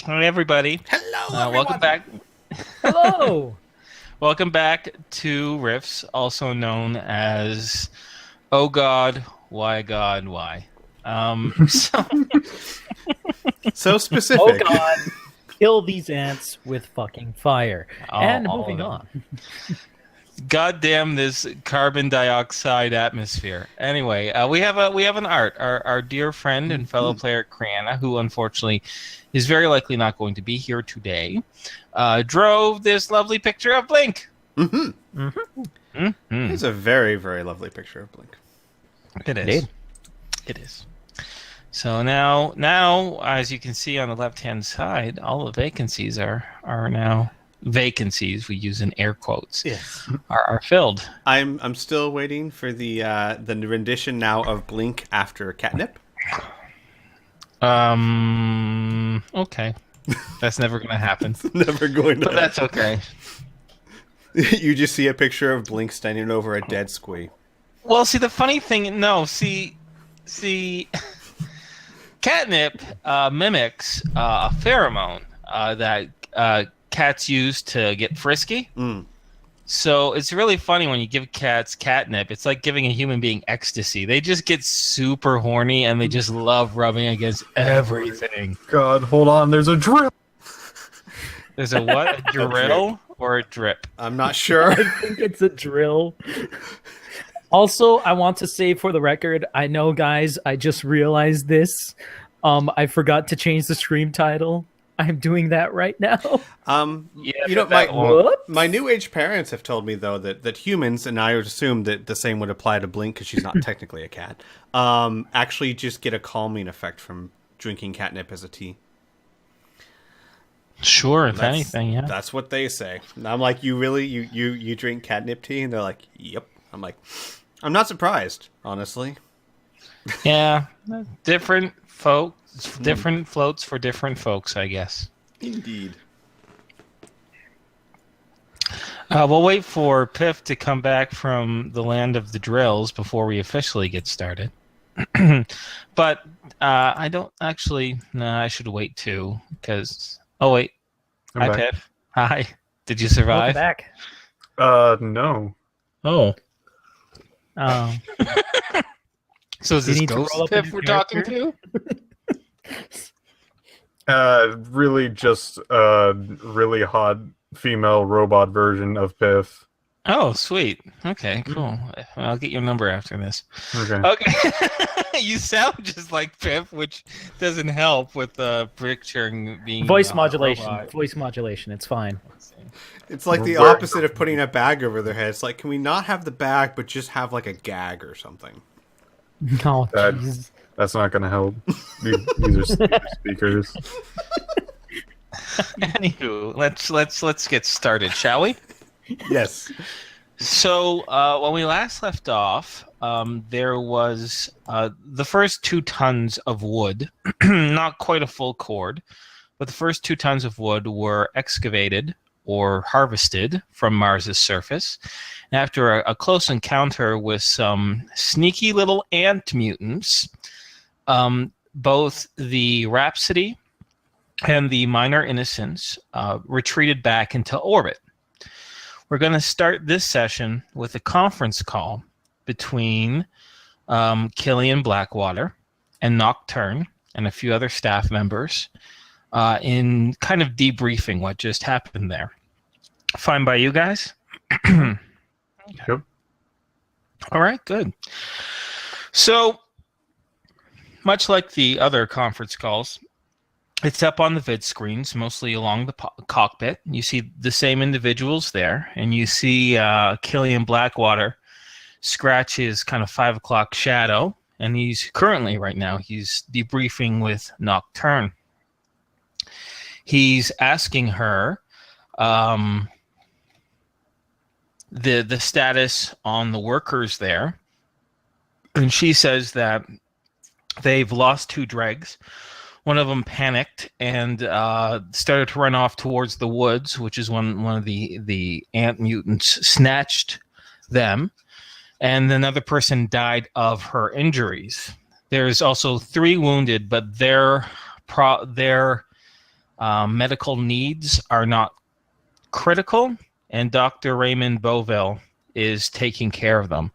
Hi, everybody. Hello, Welcome everyone. back. Hello. Welcome back to Riffs, also known as "Oh God, Why God, Why." So So Oh specific. God, kill these ants with fucking fire. And all of moving them. on. Goddamn this carbon dioxide atmosphere. Anyway, we have an art. Our dear friend and fellow player Criana, who unfortunately is very likely not going to be here today, drove this lovely picture of Blink. Mm-hmm. Mm-hmm. It's a very, very lovely picture of Blink. It is. Indeed. It is. So now, as you can see on the left-hand side, all the vacancies are now vacancies. We use in air quotes. Yes. Are filled. I'm still waiting for the rendition now of Blink after Catnip. Okay, that's never gonna happen. Never going to. But that's okay. You just see a picture of Blink standing over a dead squee. Well, see, the funny thing, no, see, catnip mimics a pheromone that cats use to get frisky. Mm. So it's really funny when you give cats catnip. It's like giving a human being ecstasy. They just get super horny and they just love rubbing against everything. God, hold on. There's a drill. There's a what? A drill or a drip? I'm not sure. I think it's a drill. Also, I want to say for the record, I know, guys, I just realized this. I forgot to change the stream title. I'm doing that right now. Yeah, You know, but that my won't- my new age parents have told me though that humans, and I would assume that the same would apply to Blink because she's not technically a cat. Actually, just get a calming effect from drinking catnip as a tea. Sure, if That's- anything, yeah. That's what they say. And I'm like, you really you drink catnip tea? And they're like, yep. I'm like, I'm not surprised, honestly. Yeah, different folks, different floats for different folks, I guess. Indeed. We'll wait for Piff to come back from the land of the drills before we officially get started. But I don't actually. No, I should wait too, because. Oh wait, I'm hi back. Piff. Hi. Did you Welcome survive? back. No. Oh, Um, so is You this need to roll Ghost up a Piff new we're talking character? to? Really just a really hot female robot version of Piff. Oh, sweet. Okay, cool. I'll get your number after this. Okay. Okay. You sound just like Piff, which doesn't help with picturing being voice a modulation. robot. Voice modulation. It's fine. It's like the Right. opposite of putting a bag over their head. It's like, can we not have the bag, but just have like a gag or something? Oh, That- jeez. That's not going to help. These are stupid speakers. Anywho, let's get started, shall we? Yes. So when we last left off, there was the first 2 tons of wood, not quite a full cord, but the first 2 tons of wood were excavated or harvested from Mars's surface. And after a close encounter with some sneaky little ant mutants, both the Rhapsody and the Minor Innocents retreated back into orbit. We're going to start this session with a conference call between Killian Blackwater and Nocturne and a few other staff members in kind of debriefing what just happened there. Fine by you guys? Yep. All right, good. So, much like the other conference calls, it's up on the vid screens, mostly along the cockpit. You see the same individuals there, and you see Killian Blackwater scratch his kind of 5 o'clock shadow, and he's currently, right now, he's debriefing with Nocturne. He's asking her the status on the workers there, and she says that they've lost 2 dregs. One of them panicked and started to run off towards the woods, which is when one of the ant mutants snatched them, and another person died of her injuries. There's also 3 wounded, but their medical needs are not critical, and Dr. Raymond Bovell is taking care of them.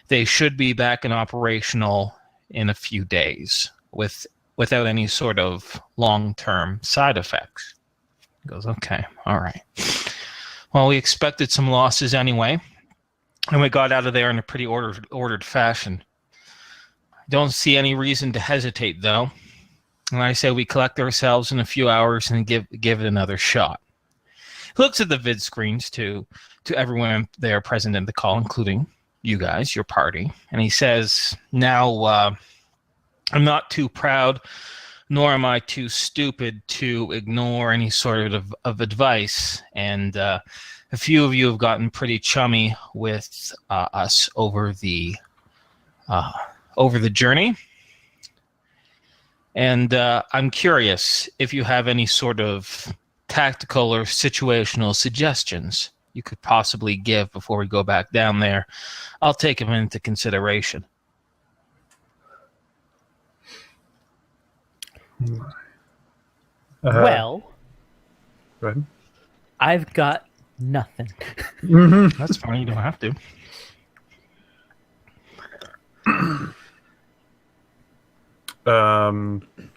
They should be back and operational in a few days without any sort of long-term side effects. He goes, okay, all right. Well, we expected some losses anyway, and we got out of there in a pretty ordered fashion. Don't see any reason to hesitate, though. And I say we collect ourselves in a few hours and give it another shot. He looks at the vid screens to everyone there present in the call, including you guys, your party, and he says, now, I'm not too proud, nor am I too stupid to ignore any sort of advice, and a few of you have gotten pretty chummy with us over the journey. And I'm curious if you have any sort of tactical or situational suggestions you could possibly give before we go back down there. I'll take them into consideration. Well, go ahead. I've got nothing. That's fine. You don't have to.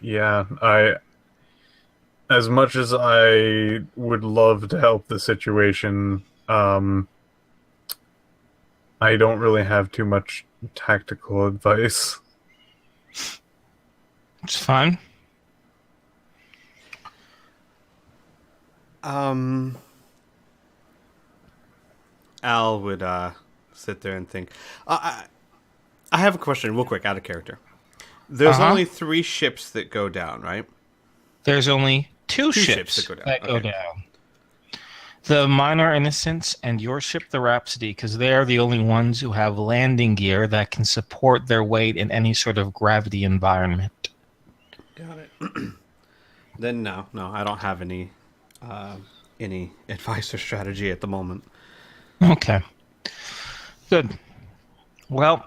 Yeah, as much as I would love to help the situation, I don't really have too much tactical advice. It's fine. Al would sit there and think. I have a question real quick, out of character. There's only 3 ships that go down, right? There's only two ships ships that go down. that go Okay. down. The Minor Innocents and your ship, the Rhapsody, because they are the only ones who have landing gear that can support their weight in any sort of gravity environment. Got it. Then no, I don't have any advice or strategy at the moment. Okay. Good. Well,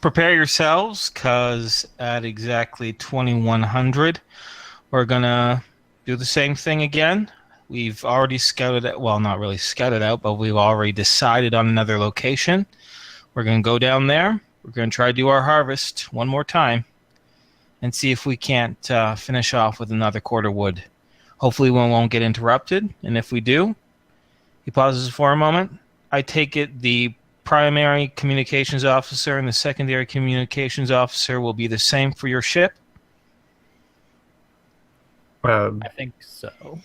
prepare yourselves, because at exactly 2100, we're going to do the same thing again. We've already scouted it. Well, not really scouted out, but we've already decided on another location. We're going to go down there. We're going to try to do our harvest one more time and see if we can't finish off with another quarter wood. Hopefully we won't get interrupted, and if we do, he pauses for a moment. I take it the primary communications officer and the secondary communications officer will be the same for your ship? I think so.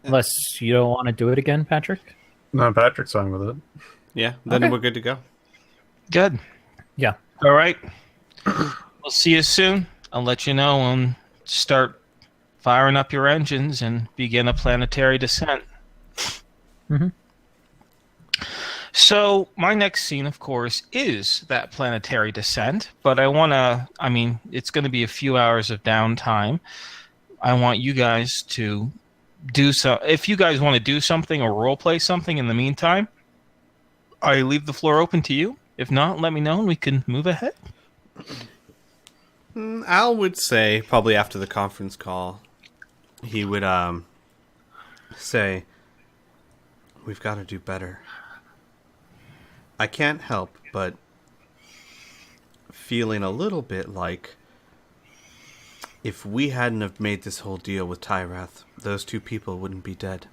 Unless you don't want to do it again, Patrick? No, Patrick's fine with it. Yeah, then Okay. we're good to go. Good. Yeah. All right. We'll see you soon. I'll let you know and start firing up your engines and begin a planetary descent. Mhm. So my next scene, of course, is that planetary descent, but it's going to be a few hours of downtime. I want you guys to do so. If you guys want to do something or role play something in the meantime, I leave the floor open to you. If not, let me know and we can move ahead. Al would say, probably after the conference call, he would say, we've got to do better. I can't help but feeling a little bit like if we hadn't have made this whole deal with Tyrath, those 2 people wouldn't be dead.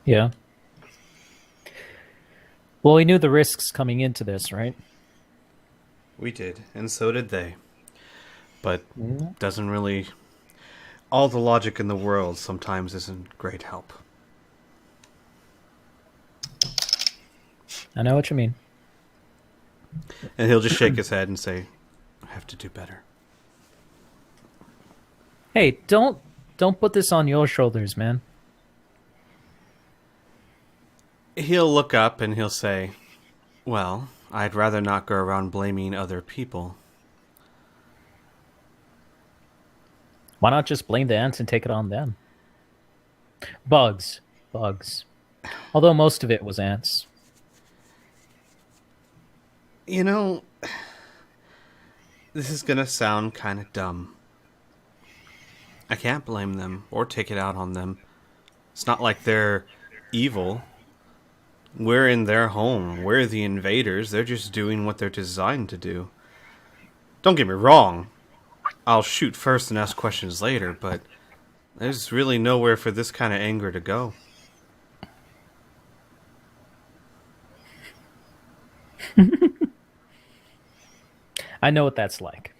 Yeah. Well, we knew the risks coming into this, right? We did, and so did they. But doesn't really... All the logic in the world sometimes isn't great help. I know what you mean. And he'll just shake his head and say, I have to do better. Hey, don't put this on your shoulders, man. He'll look up and he'll say, well, I'd rather not go around blaming other people. Why not just blame the ants and take it on them? Bugs. Although most of it was ants. You know, This is gonna sound kind of dumb. I can't blame them or take it out on them. It's not like they're evil. We're in their home. We're the invaders. They're just doing what they're designed to do. Don't get me wrong. I'll shoot first and ask questions later, but there's really nowhere for this kind of anger to go. I know what that's like.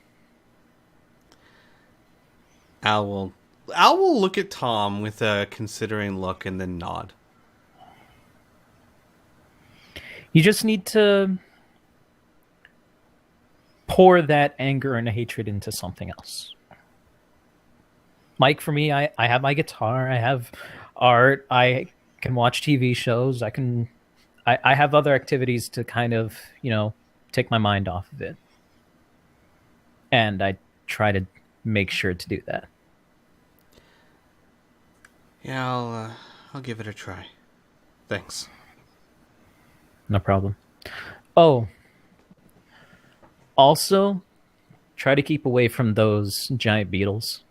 Al will look at Tom with a considering look and then nod. You just need to pour that anger and hatred into something else. Like for me, I have my guitar, I have art, I can watch TV shows, I have other activities to kind of, take my mind off of it. And I try to make sure to do that. Yeah, I'll give it a try. Thanks. No problem. Oh, also, try to keep away from those giant beetles.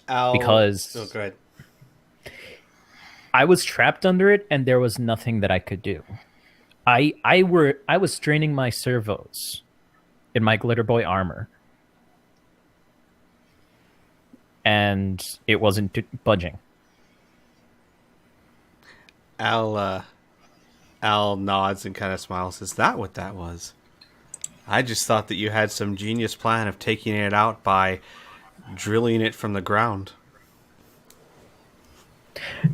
Because go ahead. I was trapped under it, and there was nothing that I could do. I was straining my servos in my Glitter Boy armor, and it wasn't budging. Al nods and kind of smiles. Is that what that was? I just thought that you had some genius plan of taking it out by drilling it from the ground.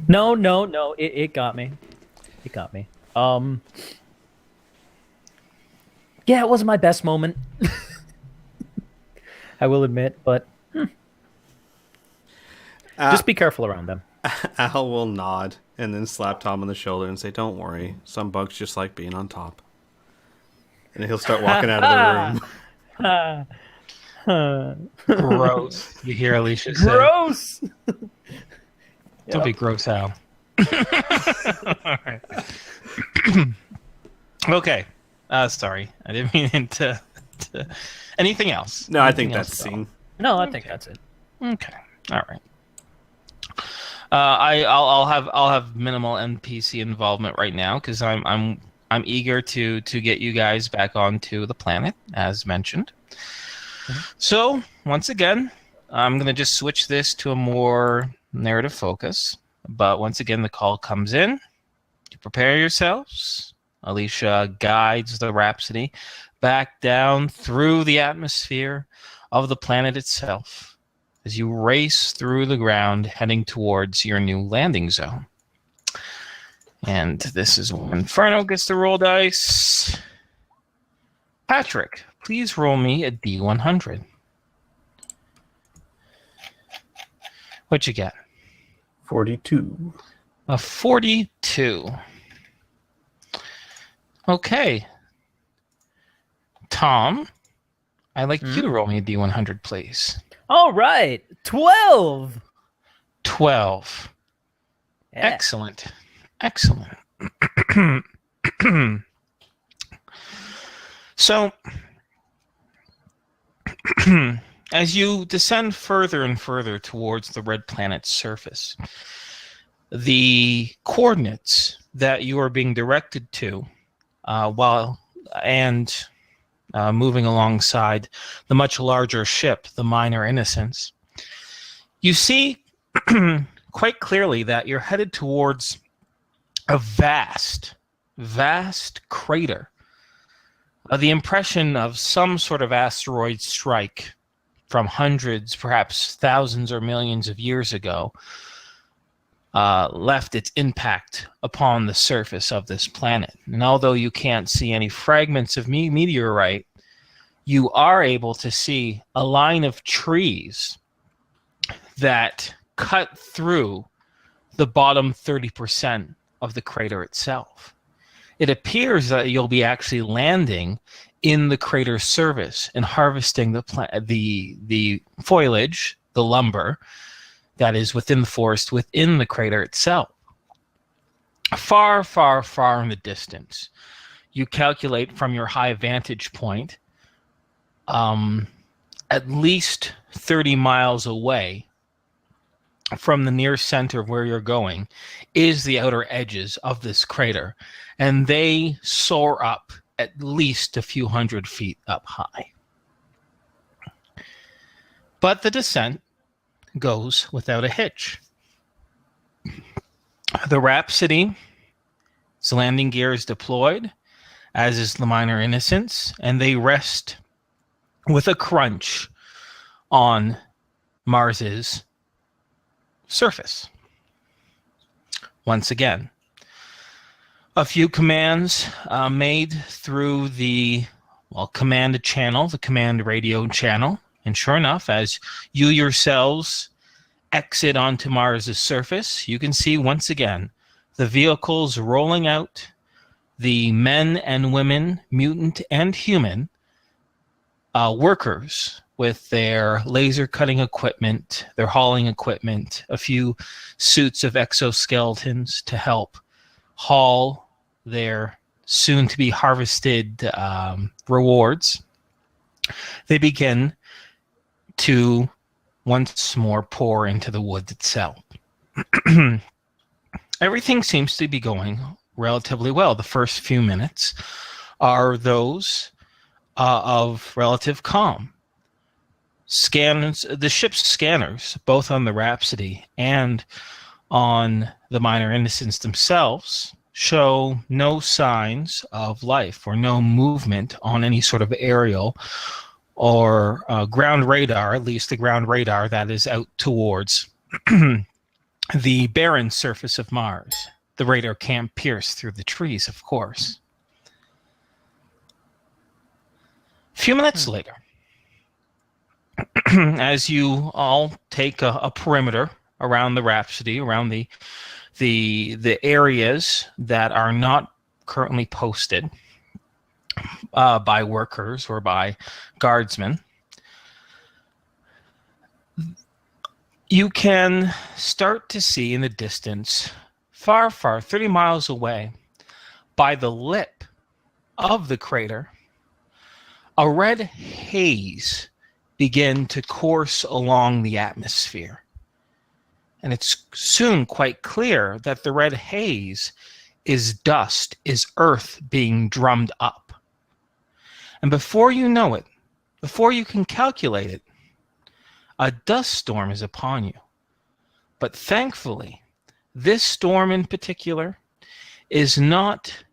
No. It got me. It got me. Yeah, it wasn't my best moment. I will admit, but just be careful around them. Al will nod and then slap Tom on the shoulder and say, "Don't worry, some bugs just like being on top." And he'll start walking out of the room. Gross. You hear Alicia say. Gross! Don't be gross, Al. Alright. Okay. Sorry. I didn't mean to... Anything else? No, I Anything think else that's at all? scene. No, I think that's it. Okay. All right. I'll have minimal NPC involvement right now because I'm eager to get you guys back onto the planet as mentioned. So once again, I'm gonna just switch this to a more narrative focus. But once again, the call comes in. You prepare yourselves. Alicia guides the Rhapsody back down through the atmosphere of the planet itself as you race through the ground heading towards your new landing zone. And this is when Inferno gets to roll dice. Patrick, please roll me a D100. What'd you get? 42. A 42. Okay. Tom, I'd like you to roll me a D100, please. All right, 12. 12. Yeah. Excellent. Excellent. So, as you descend further and further towards the red planet's surface, the coordinates that you are being directed to moving alongside the much larger ship, the Minor Innocence, you see quite clearly that you're headed towards a vast crater. The impression of some sort of asteroid strike from hundreds, perhaps thousands or millions of years ago left its impact upon the surface of this planet. And although you can't see any fragments of meteorite, you are able to see a line of trees that cut through the bottom 30% of the crater itself. It appears that you'll be actually landing in the crater's surface and harvesting the foliage, the lumber, that is within the forest, within the crater itself. Far, far, far in the distance, you calculate from your high vantage point at least 30 miles away from the near center of where you're going is the outer edges of this crater, and they soar up at least a few hundred feet up high. But the descent goes without a hitch. The Rhapsody, its landing gear is deployed, as is the Minor Innocence, and they rest with a crunch on Mars's surface. Once again, a few commands made through the command channel, the command radio channel, and sure enough, as you yourselves exit onto Mars's surface, you can see once again the vehicles rolling out, the men and women, mutant and human, workers with their laser cutting equipment, their hauling equipment, a few suits of exoskeletons to help haul their soon-to-be harvested rewards. They begin to once more pour into the woods itself. Everything seems to be going relatively well. The first few minutes are those of relative calm. The ship's scanners, both on the Rhapsody and on the Minor Innocents themselves, show no signs of life or no movement on any sort of aerial or ground radar, at least the ground radar that is out towards the barren surface of Mars. The radar can't pierce through the trees, of course. A few minutes later, as you all take a perimeter around the Rhapsody, around the areas that are not currently posted by workers or by guardsmen, you can start to see in the distance, far, 30 miles away, by the lip of the crater, a red haze begin to course along the atmosphere. And it's soon quite clear that the red haze is dust, is earth being drummed up. And before you know it, before you can calculate it, a dust storm is upon you. But thankfully, this storm in particular is not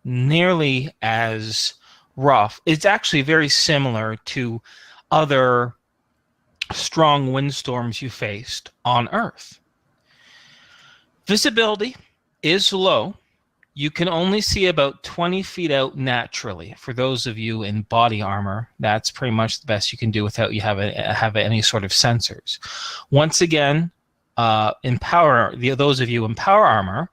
nearly as rough. It's actually very similar to other strong windstorms you faced on Earth. Visibility is low. You can only see about 20 feet out naturally. For those of you in body armor, that's pretty much the best you can do without you have any sort of sensors. Once again, those of you in power armor,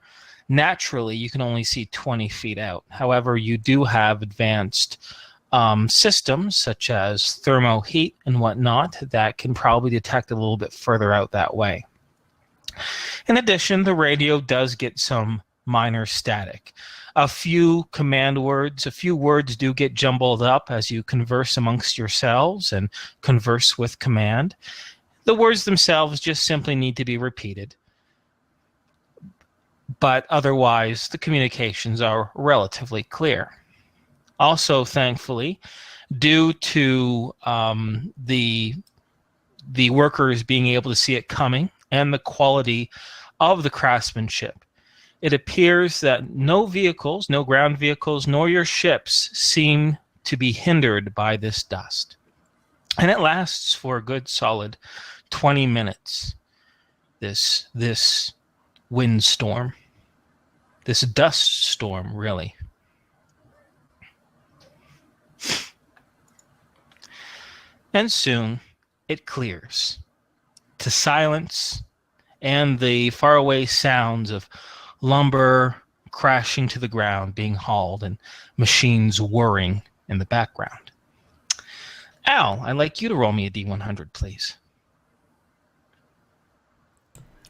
naturally you can only see 20 feet out. However, you do have advanced systems such as thermo heat and whatnot that can probably detect a little bit further out that way. In addition, the radio does get some minor static. A few command words, a few words do get jumbled up as you converse amongst yourselves and converse with command. The words themselves just simply need to be repeated. But otherwise, the communications are relatively clear. Also, thankfully, due to the workers being able to see it coming and the quality of the craftsmanship, it appears that no vehicles, no ground vehicles, nor your ships seem to be hindered by this dust. And it lasts for a good solid 20 minutes, this windstorm, this dust storm, really. And soon it clears to silence and the faraway sounds of lumber crashing to the ground, being hauled, and machines whirring in the background. Al, I'd like you to roll me a D100, please.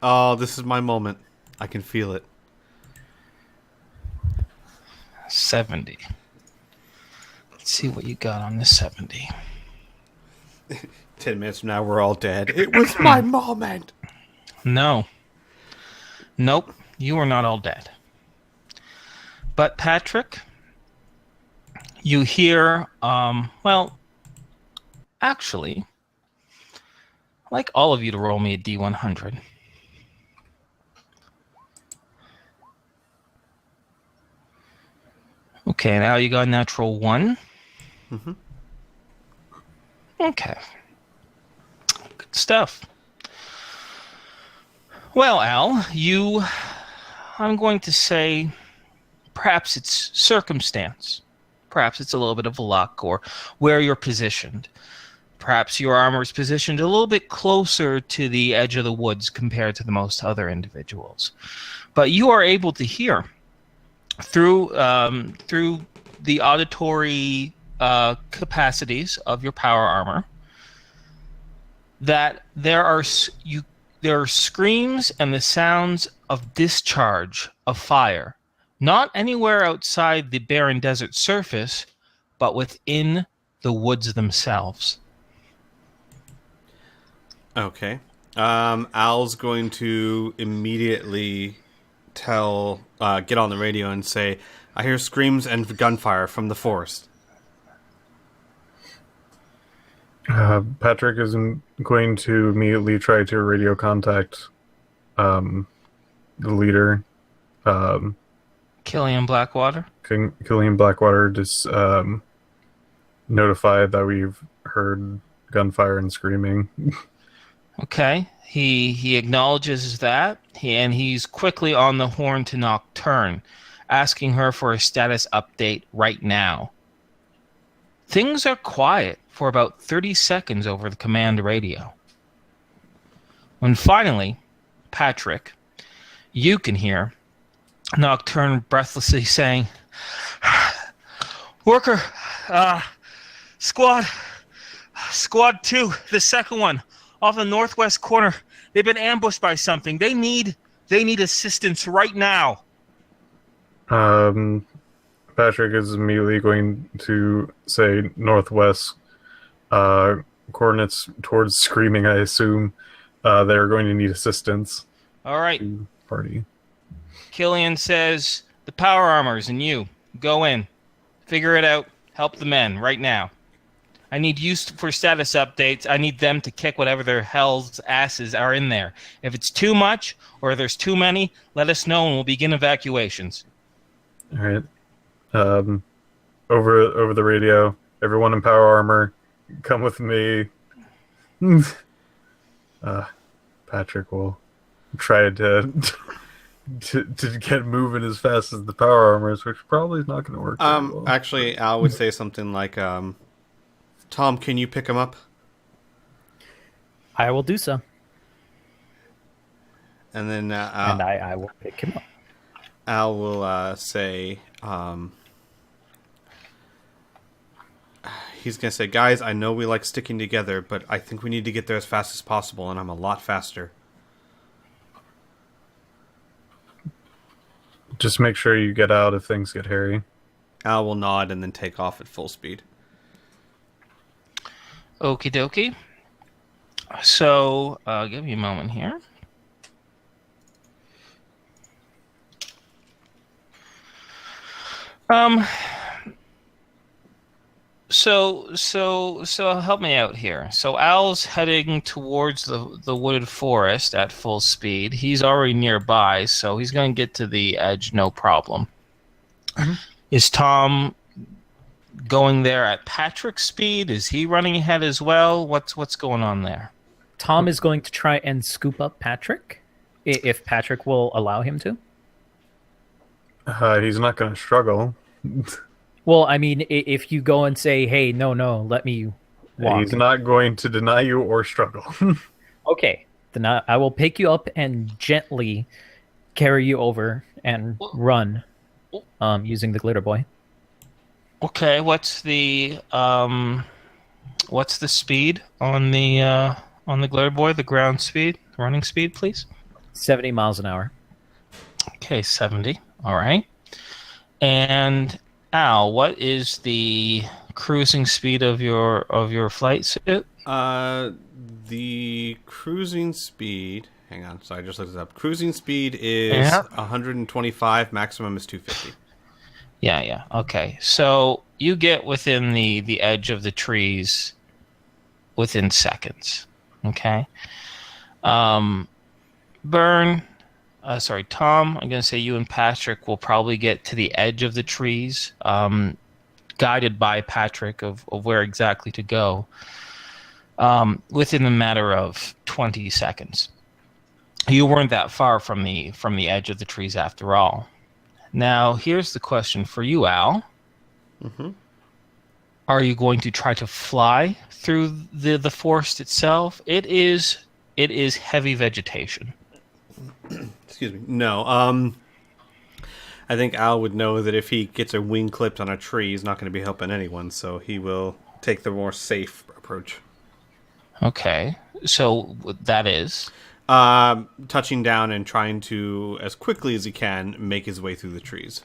Oh, this is my moment. I can feel it. 70. Let's Let's see what you got on the 70. 10 minutes from now, we're all dead. It was my moment. No. Nope. You are not all dead. But Patrick, you hear, actually, I'd like all of you to roll me a D100. Okay, now you got a natural 1. Mm-hmm. Okay. Good stuff. Well, Al, I'm going to say perhaps it's circumstance. Perhaps it's a little bit of luck or where you're positioned. Perhaps your armor is positioned a little bit closer to the edge of the woods compared to the most other individuals. But you are able to hear through the auditory capacities of your power armor that there are screams and the sounds of discharge of fire, not anywhere outside the barren desert surface, but within the woods themselves. Okay. Al's going to immediately get on the radio and say, I hear screams and gunfire from the forest. Patrick is going to immediately try to radio contact the leader, Killian Blackwater? Killian Blackwater, just notify that we've heard gunfire and screaming. Okay. He acknowledges that, and he's quickly on the horn to Nocturne, asking her for a status update right now. Things are quiet for about 30 seconds over the command radio. When finally, Patrick, you can hear Nocturne breathlessly saying, Worker, Squad 2, the second one, off the northwest corner. They've been ambushed by something. They need assistance right now. Patrick is immediately going to say northwest, coordinates towards screaming, I assume. They're going to need assistance. All right. Party. Killian says, the power armors and you, go in. Figure it out. Help the men right now. I need you for status updates. I need them to kick whatever their hell's asses are in there. If it's too much or there's too many, let us know and we'll begin evacuations. All right. Over the radio, everyone in power armor, come with me. Patrick will try to get moving as fast as the power armors, which probably is not going to work. Well. Actually, Al would say something like, Tom, can you pick him up? I will do so. And then and I will pick him up. Al will say, he's going to say, guys, I know we like sticking together, but I think we need to get there as fast as possible, and I'm a lot faster. Just make sure you get out if things get hairy. Al will nod and then take off at full speed. Okie dokie. So, give me a moment here. So help me out here. So Al's heading towards the wooded forest at full speed. He's already nearby, so he's going to get to the edge no problem. Mm-hmm. Is Tom going there at Patrick's speed? Is he running ahead as well? What's going on there? Tom is going to try and scoop up Patrick, if Patrick will allow him to. He's not going to struggle. Well, I mean, if you go and say, hey, no, let me walk. He's not going to deny you or struggle. Okay, then I will pick you up and gently carry you over and run using the glitter boy. Okay, what's the speed on the glitter boy, the ground speed, running speed, please? 70 miles an hour. Okay, 70. All right. And Al, what is the cruising speed of your flight suit? The cruising speed. Hang on, sorry, I just looked it up. Cruising speed is Yeah. 125. Maximum is 250. Yeah. Okay. So you get within the edge of the trees within seconds. Okay. Tom, I'm going to say you and Patrick will probably get to the edge of the trees, guided by Patrick of where exactly to go, within a matter of 20 seconds. You weren't that far from the edge of the trees after all. Now, here's the question for you, Al. Mm-hmm. Are you going to try to fly through the forest itself? It is heavy vegetation. Excuse me. No. I think Al would know that if he gets a wing clipped on a tree, he's not going to be helping anyone, so he will take the more safe approach. Okay. So that is Touching down and trying to, as quickly as he can, make his way through the trees.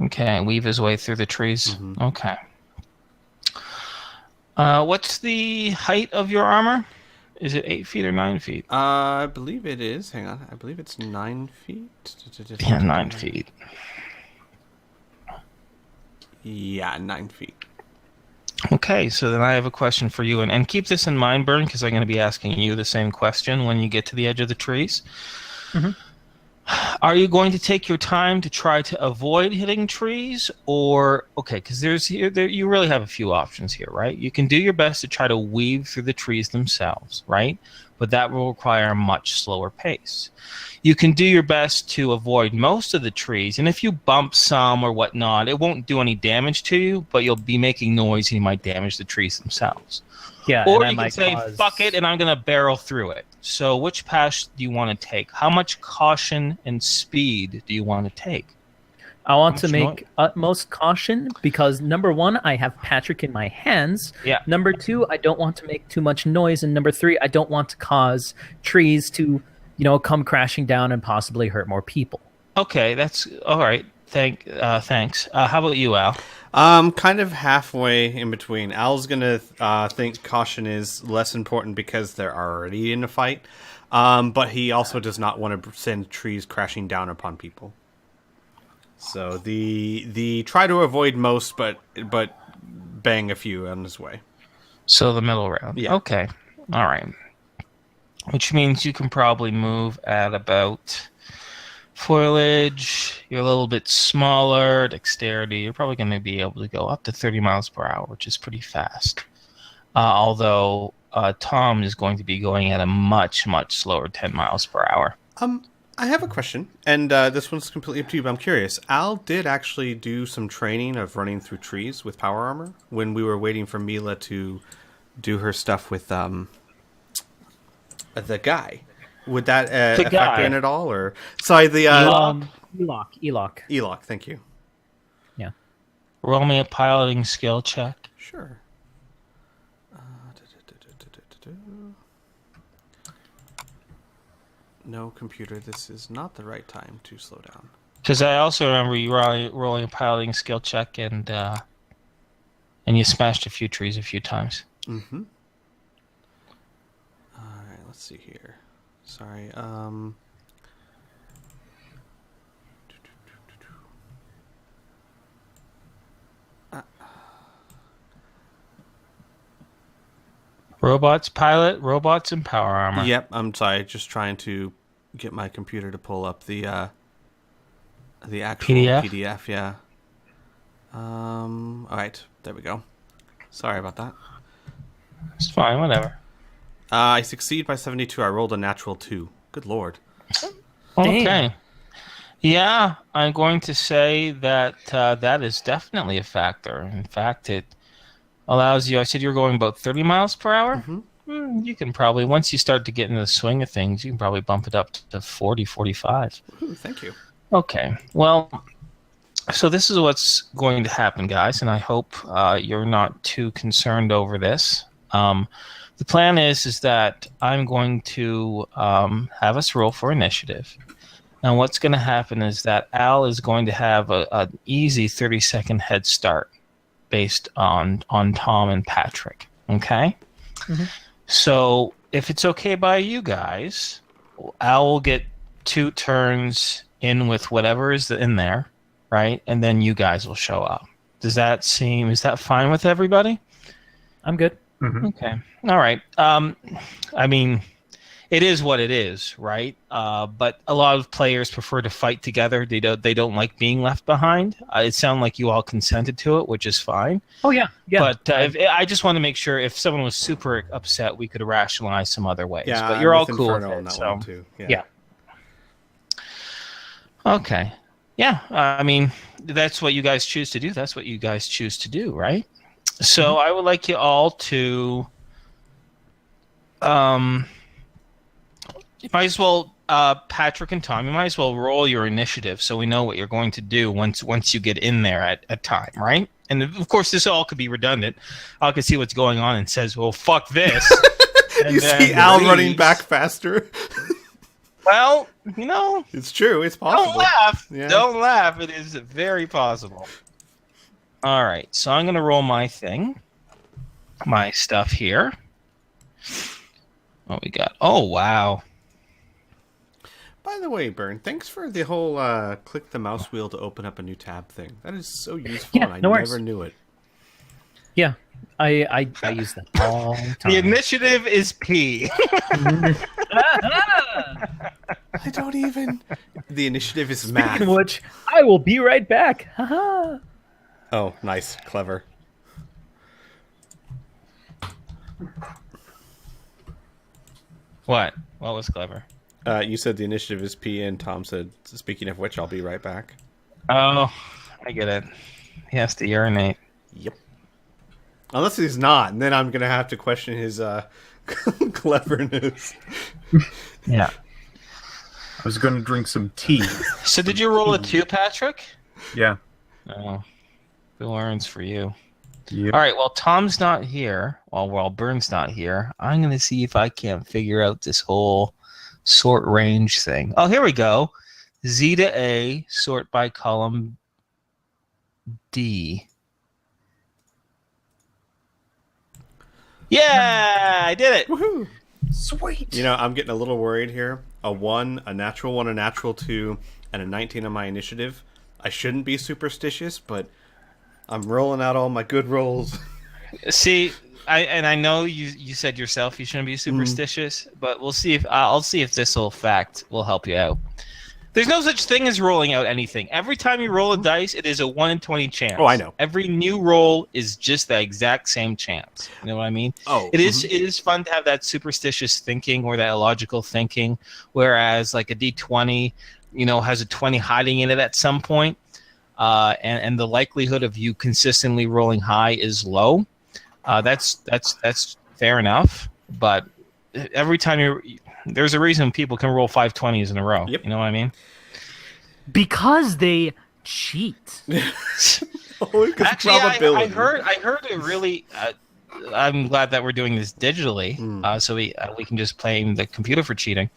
okay. Weave his way through the trees. Mm-hmm. Okay. What's the height of your armor? Is it 8 feet or 9 feet? I believe it is. Hang on. I believe it's 9 feet. Yeah, 9 feet. Yeah, 9 feet. Okay, so then I have a question for you, and keep this in mind, Bern, because I'm going to be asking you the same question when you get to the edge of the trees. Mhm. Are you going to take your time to try to avoid hitting trees, or okay? Because you really have a few options here, right? You can do your best to try to weave through the trees themselves, right? But that will require a much slower pace. You can do your best to avoid most of the trees, and if you bump some or whatnot, it won't do any damage to you, but you'll be making noise and you might damage the trees themselves. Yeah, Or and I you can might say, cause... fuck it, and I'm going to barrel through it. So which path do you want to take? How much caution and speed do you want to take? I want to Much make utmost caution because number one, I have Patrick in my hands. Yeah. Number two, I don't want to make too much noise, and number three, I don't want to cause trees to, come crashing down and possibly hurt more people. Okay, that's all right. Thanks. How about you, Al? Kind of halfway in between. Al's gonna think caution is less important because they're already in a fight, but he also does not want to send trees crashing down upon people. So the try to avoid most, but bang a few on his way. So the middle round. Yeah. Okay. All right. Which means you can probably move at about foliage. You're a little bit smaller. Dexterity. You're probably going to be able to go up to 30 miles per hour, which is pretty fast. Although Tom is going to be going at a much, much slower 10 miles per hour. I have a question, and this one's completely up to you, but I'm curious. Al did actually do some training of running through trees with power armor when we were waiting for Mila to do her stuff with the guy. Would that factor in at all, or sorry, the Elok. Elok, thank you. Yeah. Roll me a piloting skill check. Sure. No, computer, this is not the right time to slow down. Because I also remember you rolling a piloting skill check, and you smashed a few trees a few times. Mm-hmm. All right, let's see here. Sorry. Robots, pilot, robots, and power armor. Yep, I'm sorry. Just trying to get my computer to pull up the actual PDF. Yeah. All right, there we go. Sorry about that. It's fine, whatever. I succeed by 72. I rolled a natural 2. Good lord. Okay. Damn. Yeah, I'm going to say that that is definitely a factor. In fact, it allows you. I said you're going about 30 miles per hour. Mm-hmm. You can probably, once you start to get into the swing of things, you can probably bump it up to 40, 45. Ooh, thank you. Okay. Well, so this is what's going to happen, guys, and I hope you're not too concerned over this. The plan is that I'm going to have us roll for initiative. And what's going to happen is that Al is going to have an easy 30-second head start. based on Tom and Patrick. Okay? Mhm. So if it's okay by you guys, Al will get 2 turns in with whatever is in there, right? And then you guys will show up. Is that fine with everybody? I'm good. Mhm. Okay. All right. I mean, it is what it is, right? But a lot of players prefer to fight together. They don't like being left behind. It sounded like you all consented to it, which is fine. Oh yeah, yeah. But I just want to make sure if someone was super upset, we could rationalize some other ways. Yeah, but you're I'm all with cool Inferno with on it. that So one too. Yeah. okay, yeah. I mean, that's what you guys choose to do. That's what you guys choose to do, right? So I would like you all to, you might as well, Patrick and Tom, you might as well roll your initiative so we know what you're going to do once you get in there at time, right? And of course, this all could be redundant. I can see what's going on and says, "Well, fuck this." And You then see Al leaves. running back faster. Well, you know, It's true. It's possible. don't laugh. Yeah. Don't laugh. It is very possible. All right, so I'm gonna roll my thing, my stuff here. What we got? Oh wow. By the way, Burn, thanks for the whole click the mouse wheel to open up a new tab thing. That is so useful. Yeah, and I no worries. never knew it. Yeah, I use that all the time. The initiative is P. I don't even. The initiative is Speaking math. of which, I will be right back. Haha. Oh, nice, clever. What? What was clever? You said the initiative is P, and Tom said, "Speaking of which, I'll be right back." Oh, I get it. He has to urinate. Yep. Unless he's not, and then I'm gonna have to question his cleverness. Yeah. I was going to drink some tea. So did you roll a 2, Patrick? Yeah. Oh, Bill earns for you. Yep. All right. Well, Tom's not here. While Burn's not here, I'm gonna see if I can't figure out this whole sort range thing. Oh, here we go. Z to A, sort by column D. Yeah, I did it. Woohoo! Sweet. You know, I'm getting a little worried here. A 1, a natural 1, a natural 2, and a 19 on my initiative. I shouldn't be superstitious, but I'm rolling out all my good rolls. See, I know you said yourself you shouldn't be superstitious, but we'll see if I'll see if this whole fact will help you out. There's no such thing as rolling out anything. Every time you roll a dice, it is a 1 in 20 chance. Oh, I know. Every new roll is just the exact same chance. You know what I mean? Oh, It is fun to have that superstitious thinking or that illogical thinking, whereas like a D20, has a 20 hiding in it at some point, and the likelihood of you consistently rolling high is low. That's fair enough, but every time there's a reason people can roll 520s in a row. Yep. You know what I mean? Because they cheat. because Actually, probability. I heard it really. I'm glad that we're doing this digitally, so we can just blame the computer for cheating.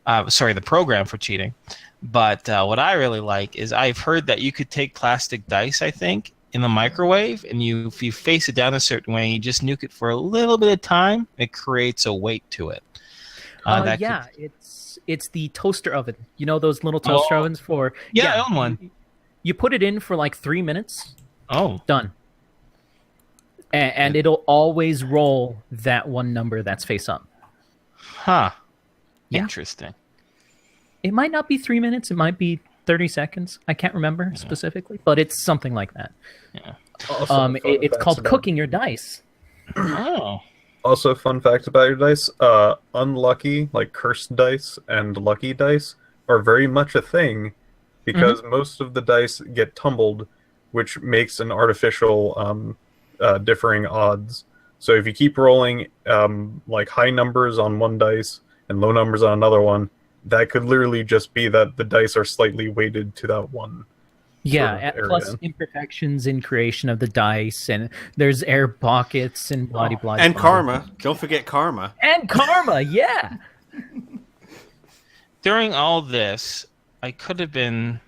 The program for cheating. But what I really like is I've heard that you could take plastic dice, I think, in the microwave, and if you face it down a certain way, you just nuke it for a little bit of time, it creates a weight to it. It's the toaster oven. You know those little toaster ovens for... Yeah, I own one. You put it in for like 3 minutes. Oh. Done. And it'll always roll that one number that's face up. Huh. Yeah. Interesting. It might not be 3 minutes. It might be 30 seconds. I can't remember specifically, but it's something like that. Yeah. It's called cooking your dice. Oh. Also, fun fact about your dice: unlucky, like cursed dice, and lucky dice are very much a thing because most of the dice get tumbled, which makes an artificial differing odds. So if you keep rolling like high numbers on one dice and low numbers on another one, that could literally just be that the dice are slightly weighted to that one. Yeah, plus imperfections in creation of the dice, and there's air pockets and blah blah. And karma. Don't forget karma. And karma, yeah. During all this, I could have been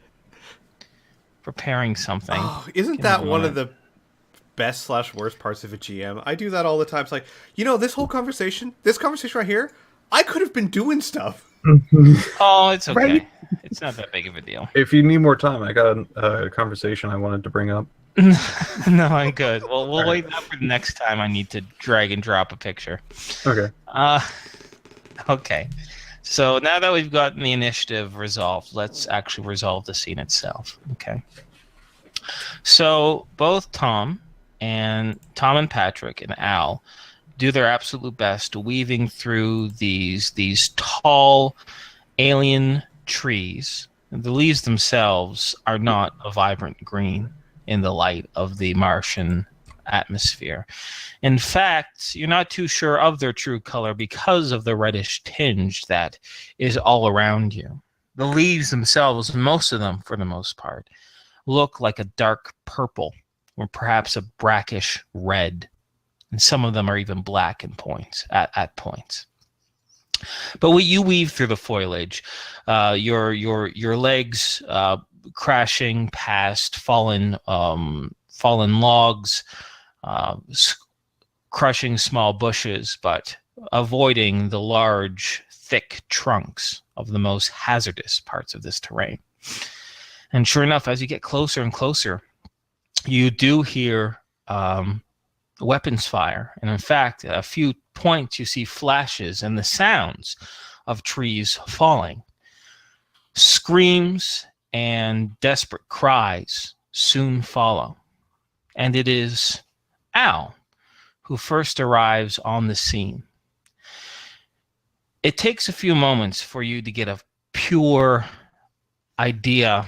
preparing something. Oh, isn't that one of the best / worst parts of a GM. I do that all the time. It's like, this conversation right here, I could have been doing stuff. Oh, it's okay. Right. It's not that big of a deal. If you need more time, I got a conversation I wanted to bring up. No, I'm good. Well, we'll wait that for the next time I need to drag and drop a picture. Okay. Okay. So now that we've gotten the initiative resolved, let's actually resolve the scene itself. Okay. So both Tom and Patrick and Al do their absolute best weaving through these tall alien trees. The leaves themselves are not a vibrant green in the light of the Martian atmosphere. In fact, you're not too sure of their true color because of the reddish tinge that is all around you. The leaves themselves, most of them for the most part, look like a dark purple or perhaps a brackish red. And some of them are even black in points at points. But when you weave through the foliage, your legs crashing past fallen logs, crushing small bushes, but avoiding the large, thick trunks of the most hazardous parts of this terrain. And sure enough, as you get closer and closer, you do hear weapons fire. And in fact, at a few points, you see flashes and the sounds of trees falling. Screams and desperate cries soon follow. And it is Al who first arrives on the scene. It takes a few moments for you to get a pure idea,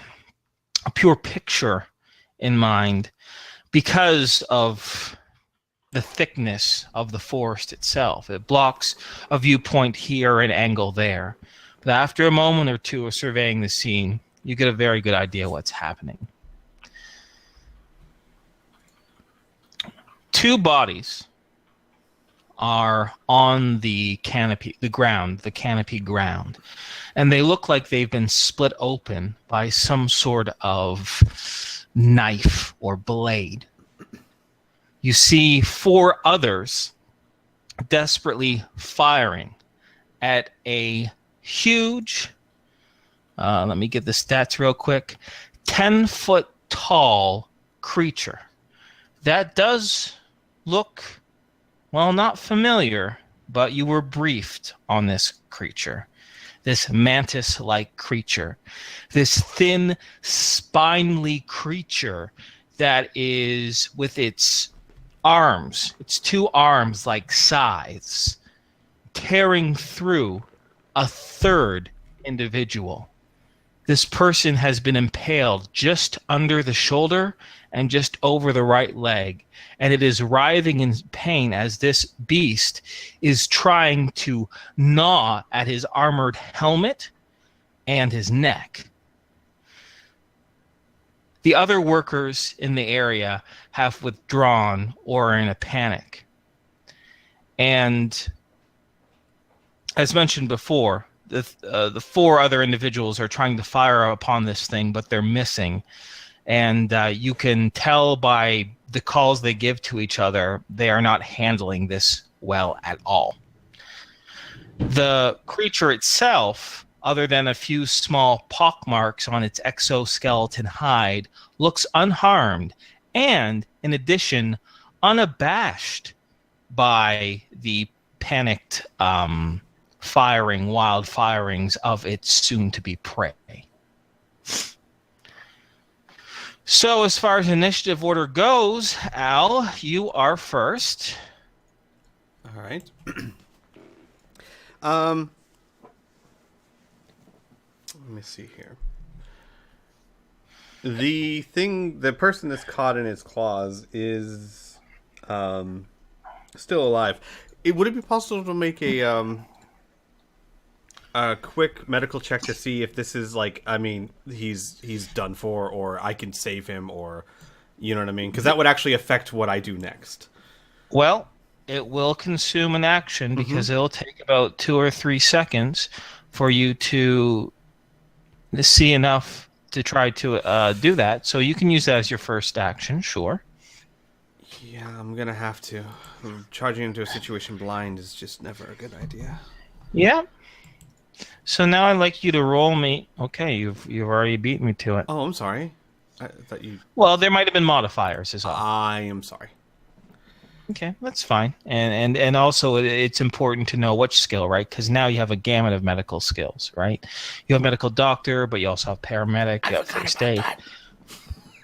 a pure picture in mind because of the thickness of the forest itself. It blocks a viewpoint here, an angle there. But after a moment or two of surveying the scene, you get a very good idea what's happening. Two bodies are on the canopy ground, and they look like they've been split open by some sort of knife or blade. You see four others desperately firing at a huge, let me get the stats real quick, 10-foot tall creature. That does look, well, not familiar, but you were briefed on this creature. This mantis-like creature. This thin, spindly creature that is with its arms, its two arms like scythes, tearing through a third individual. This person has been impaled just under the shoulder and just over the right leg, and it is writhing in pain as this beast is trying to gnaw at his armored helmet and his neck. The other workers in the area have withdrawn or are in a panic. And as mentioned before, the four other individuals are trying to fire upon this thing, but they're missing. And you can tell by the calls they give to each other, they are not handling this well at all. The creature itself, other than a few small pockmarks on its exoskeleton hide, looks unharmed and, in addition, unabashed by the panicked wild firings of its soon-to-be prey. So, as far as initiative order goes, Al, you are first. All right. Let me see here. The person that's caught in its claws is still alive. Would it be possible to make a quick medical check to see if this is he's done for, or I can save him, or you know what I mean? Because that would actually affect what I do next. Well, it will consume an action because it'll take about 2 or 3 seconds for you to see enough to try to do that. So you can use that as your first action, sure. Yeah, I'm gonna have to. Charging into a situation blind is just never a good idea. Yeah. So now I'd like you to roll me. Okay, you've already beat me to it. Oh, I'm sorry. I thought you... Well, there might have been modifiers is all. I am sorry. Okay, that's fine. And also it's important to know which skill, right? Because now you have a gamut of medical skills, right? You have medical doctor, but you also have paramedic, you have first aid.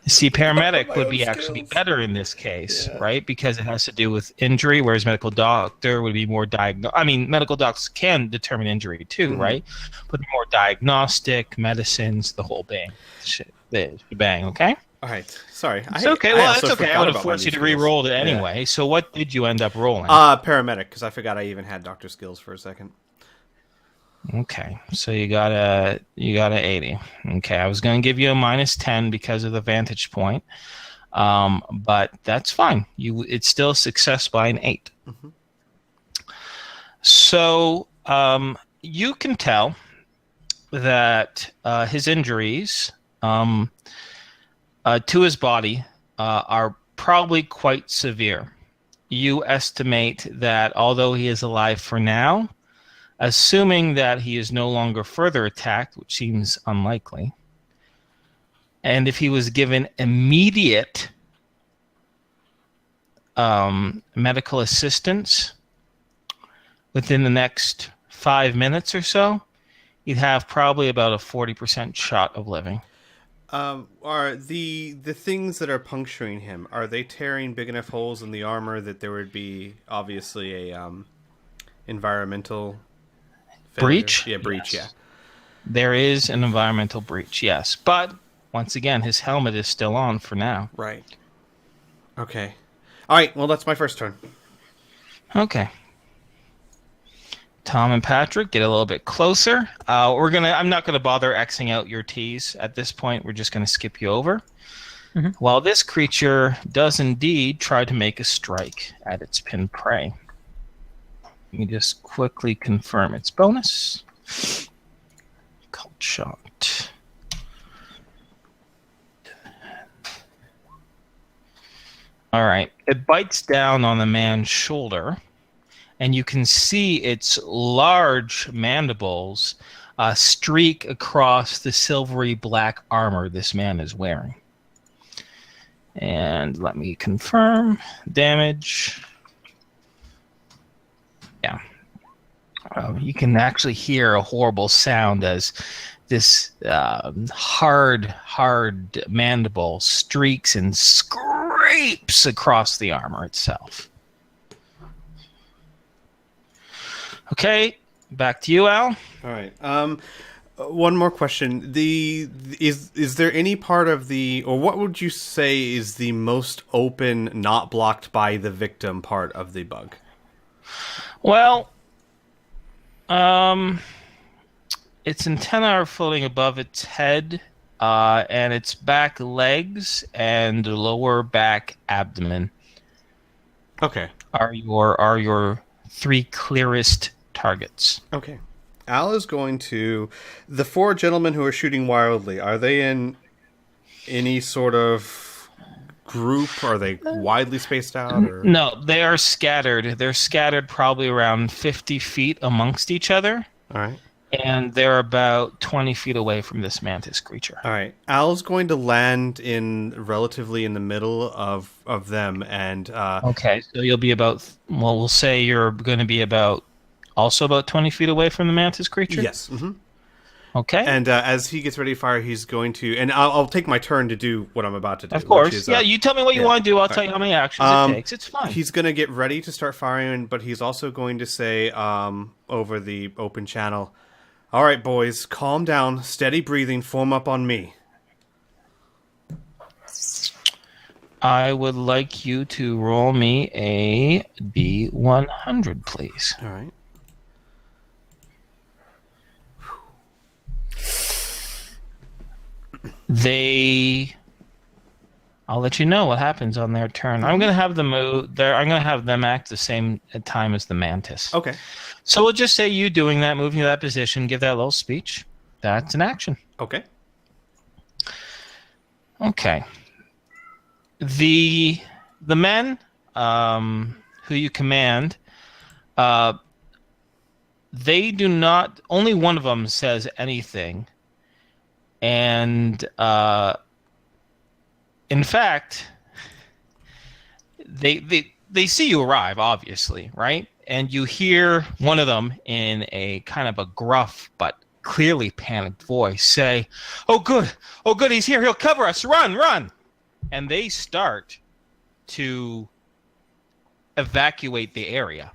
See, paramedic would be actually better in this case, right? Because it has to do with injury, whereas medical doctor would be more medical doctors can determine injury too, right? But more diagnostic, medicines, the whole bang. The bang, okay? All right. Sorry. It's okay. Well, that's also okay. I forgot would have about my forced you to new skills. re-roll it anyway. So what did you end up rolling? Paramedic, because I forgot I even had doctor skills for a second. Okay, so you got a 80. Okay, I was going to give you a -10 because of the vantage point, but that's fine. It's still a success by an 8. Mm-hmm. So you can tell that his injuries to his body are probably quite severe. You estimate that although he is alive for now, assuming that he is no longer further attacked, which seems unlikely, and if he was given immediate medical assistance within the next 5 minutes or so, you'd have probably about a 40% shot of living. Are the things that are puncturing him, are they tearing big enough holes in the armor that there would be obviously a environmental breach? Yeah, breach, Yes. Yeah. There is an environmental breach, yes. But, once again, his helmet is still on for now. Right. Okay. All right, well, that's my first turn. Okay. Tom and Patrick, get a little bit closer. I'm not gonna bother Xing out your T's at this point. We're just gonna skip you over. Mm-hmm. While this creature does indeed try to make a strike at its pinned prey. Let me just quickly confirm its bonus. Cult shot. All right. It bites down on the man's shoulder, and you can see its large mandibles streak across the silvery black armor this man is wearing. And let me confirm. Damage. Yeah. You can actually hear a horrible sound as this hard mandible streaks and scrapes across the armor itself. Okay, back to you, Al. All right. One more question. Is there any part of or what would you say is the most open, not blocked by the victim part of the bug? Well, its antennae are floating above its head, and its back legs and lower back abdomen. Okay. Are your 3 clearest targets. Okay. Al is going to... The 4 gentlemen who are shooting wildly, are they in any sort of group? Are they widely spaced out? Or? No, they are scattered. They're scattered probably around 50 feet amongst each other. All right. And they're about 20 feet away from this mantis creature. All right. Al's going to land relatively in the middle of them. And okay, so you'll be about... Well, we'll say you're going to be about 20 feet away from the mantis creature? Yes. Mm-hmm. Okay. And as he gets ready to fire, he's going to... And I'll take my turn to do what I'm about to do. Of course. Is, you tell me what you want to do. I'll tell you how many actions it takes. It's fine. He's going to get ready to start firing, but he's also going to say over the open channel, "All right, boys, calm down, steady breathing, form up on me." I would like you to roll me a D100, please. All right. I'll let you know what happens on their turn. I'm going to have them move. I'm going to have them act the same time as the mantis. Okay. So we'll just say you doing that, moving to that position, give that little speech. That's an action. Okay. Okay. The the men who you command, they do not. Only one of them says anything, and in fact, they see you arrive, obviously, right? And you hear one of them in a kind of a gruff but clearly panicked voice say, "Oh, good! Oh, good! He's here! He'll cover us! Run! Run!" And they start to evacuate the area.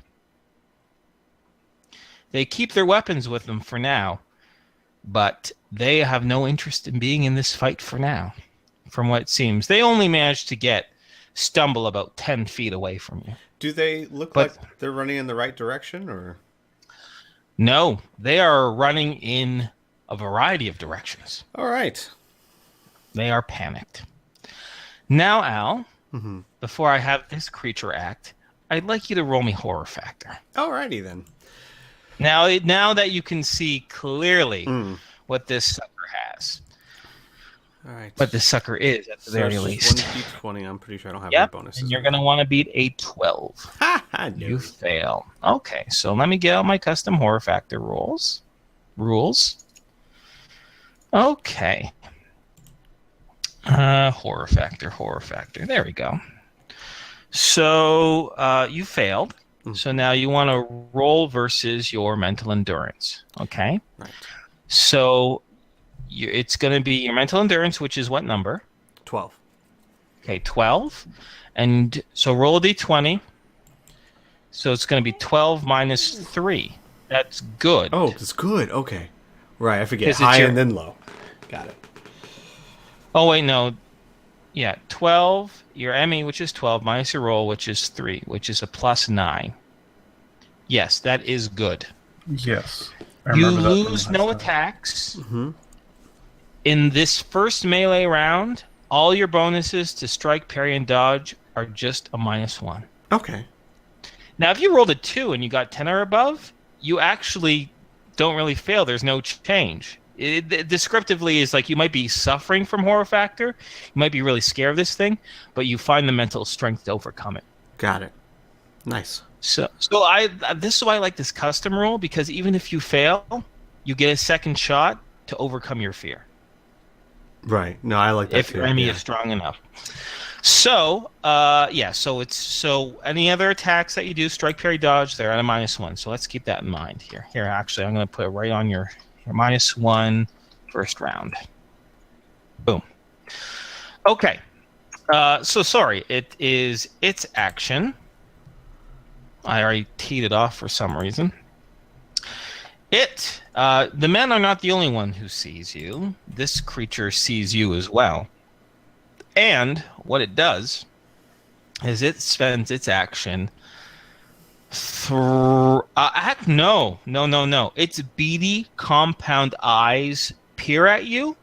They keep their weapons with them for now, but they have no interest in being in this fight for now, from what it seems. They only managed to stumble about 10 feet away from you. Do they look like they're running in the right direction, or? No, they are running in a variety of directions. All right. They are panicked. Now, Al, before I have this creature act, I'd like you to roll me horror factor. Alrighty then. Now that you can see clearly what this sucker has. All right. What this sucker is, at the very least. 1d20. I'm pretty sure I don't have any bonuses. And you're going to want to beat a 12. Ha! No. You fail. Okay, so let me get out my custom horror factor rules. Okay. Horror factor. There we go. So you failed. So now you want to roll versus your mental endurance. Okay? Right. So it's going to be your mental endurance, which is what number? 12. Okay, 12. And so roll a d20. So it's going to be 12 minus 3. That's good. Oh, that's good. Okay. Right, I forget. Is it High your- and then low. Got it. Oh, wait, no. Yeah, 12, your ME, which is 12, minus your roll, which is 3, which is a plus 9. Yes, that is good. Yes. I You remember that from lose last no time. attacks. In this first melee round, all your bonuses to strike, parry, and dodge are just a -1. Okay. Now, if you rolled a 2 and you got 10 or above, you actually don't really fail. There's no change. It descriptively is like you might be suffering from horror factor. You might be really scared of this thing, but you find the mental strength to overcome it. Got it. Nice. So this is why I like this custom rule, because even if you fail, you get a second shot to overcome your fear. Right. No, I like that If too. your enemy Yeah. is strong enough. So, so any other attacks that you do, strike, parry, dodge, they're at a -1. So let's keep that in mind here. Here, actually, I'm going to put it right on your -1 first round. Boom. Okay. So sorry, it is its action. I already teed it off for some reason. The men are not the only one who sees you. This creature sees you as well. And what it does is it spends its action. No. Its beady, compound eyes peer at you,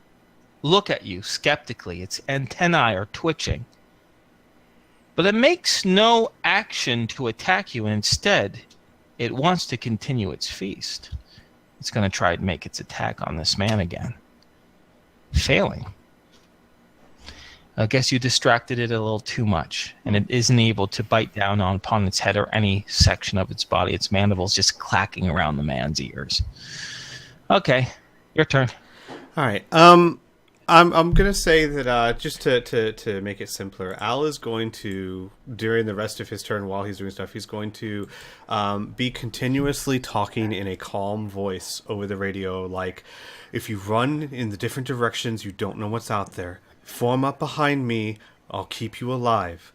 look at you skeptically. Its antennae are twitching. But it makes no action to attack you. Instead, it wants to continue its feast. It's going to try to make its attack on this man again. Failing. I guess you distracted it a little too much, and it isn't able to bite down upon its head or any section of its body. Its mandibles just clacking around the man's ears. Okay, your turn. All right. I'm gonna say that just to make it simpler, Al is going to, during the rest of his turn while he's doing stuff, he's going to be continuously talking in a calm voice over the radio, like, if you run in the different directions, you don't know what's out there. Form up behind me. I'll keep you alive.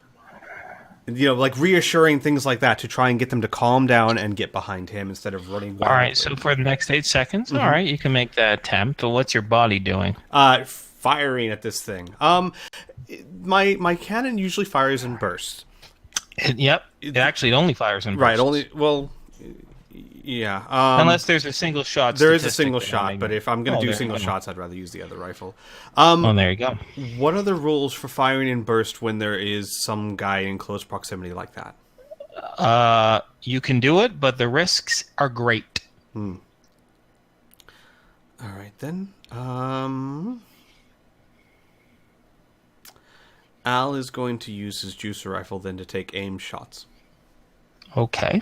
You know, like reassuring things like that to try and get them to calm down and get behind him instead of running wildly. All right, so for the next 8 seconds, all right, you can make that attempt. But what's your body doing? Firing at this thing. My cannon usually fires in bursts. Yep, it only fires in bursts. Right, only, well, yeah. Unless there's a single shot. There is a statistic single that shot, I'm but making. if I'm going to do there single you go. shots, I'd rather use the other rifle. Oh, there you go. What are the rules for firing in burst when there is some guy in close proximity like that? You can do it, but the risks are great. All right, then. Al is going to use his juicer rifle then to take aim shots. Okay.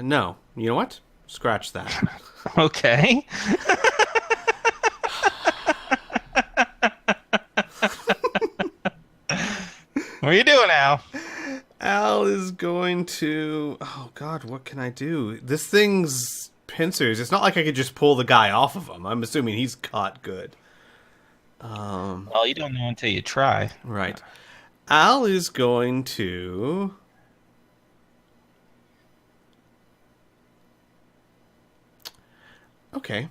No. You know what? Scratch that. Okay. What are you doing, Al? Al is going to... Oh, God, what can I do? This thing's pincers. It's not like I could just pull the guy off of him. I'm assuming he's caught good. Well, you don't know until you try. Right. Al is going to... Okay.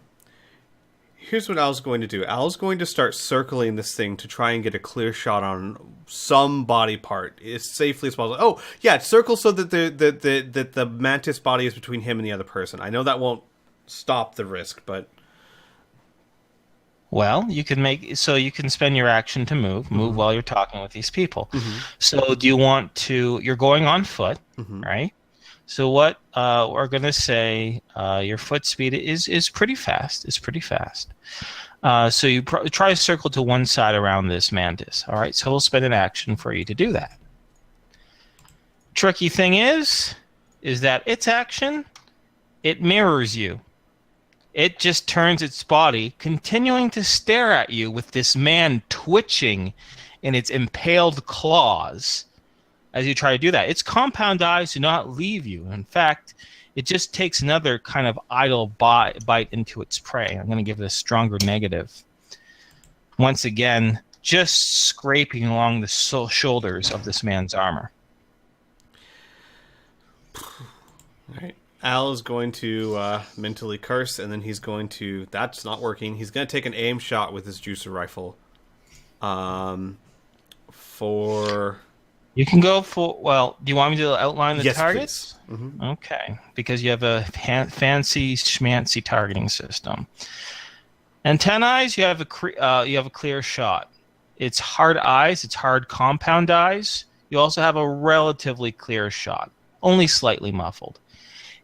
Here's what Al's going to do. Al's going to start circling this thing to try and get a clear shot on some body part as safely as possible. Oh, yeah, circle so that the mantis body is between him and the other person. I know that won't stop the risk, but... Well, you can spend your action to move while you're talking with these people. So do you want to... You're going on foot, right? So what we're going to say, your foot speed is pretty fast. It's pretty fast. So you try to circle to one side around this mantis. All right, so we'll spend an action for you to do that. Tricky thing is that its action, it mirrors you. It just turns its body, continuing to stare at you with this man twitching in its impaled claws as you try to do that. Its compound eyes do not leave you. In fact, it just takes another kind of idle bite into its prey. I'm going to give it a stronger negative. Once again, just scraping along the shoulders of this man's armor. All right. Al is going to mentally curse, and then he's going to... That's not working. He's going to take an aim shot with his juicer rifle. For... You can go for... Well, do you want me to outline the yes, targets? Please. Okay, because you have a fancy schmancy targeting system. Antennae, you have a clear shot. It's hard eyes, it's hard compound eyes. You also have a relatively clear shot, only slightly muffled.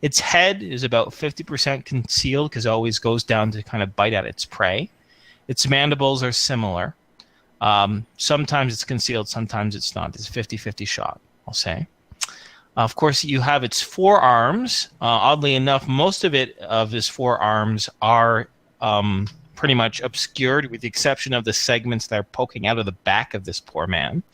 Its head is about 50% concealed because it always goes down to kind of bite at its prey. Its mandibles are similar. Sometimes it's concealed, sometimes it's not. It's a 50-50 shot, I'll say. Of course, you have its forearms. Oddly enough, most of his forearms are pretty much obscured with the exception of the segments that are poking out of the back of this poor man.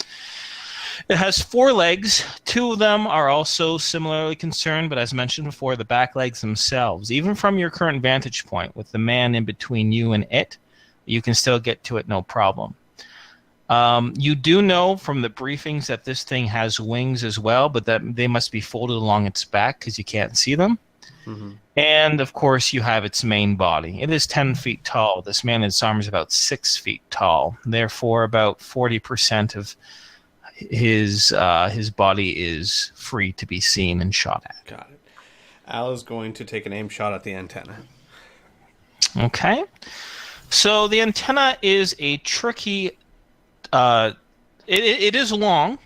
It has 4 legs. 2 of them are also similarly concerned, but as mentioned before, the back legs themselves, even from your current vantage point, with the man in between you and it, you can still get to it no problem. You do know from the briefings that this thing has wings as well, but that they must be folded along its back because you can't see them. And, of course, you have its main body. It is 10 feet tall. This man's arm is about 6 feet tall. Therefore, about 40% of his body is free to be seen and shot at. Got it. Al is going to take an aim shot at the antenna. Okay. So the antenna is a tricky... It is long,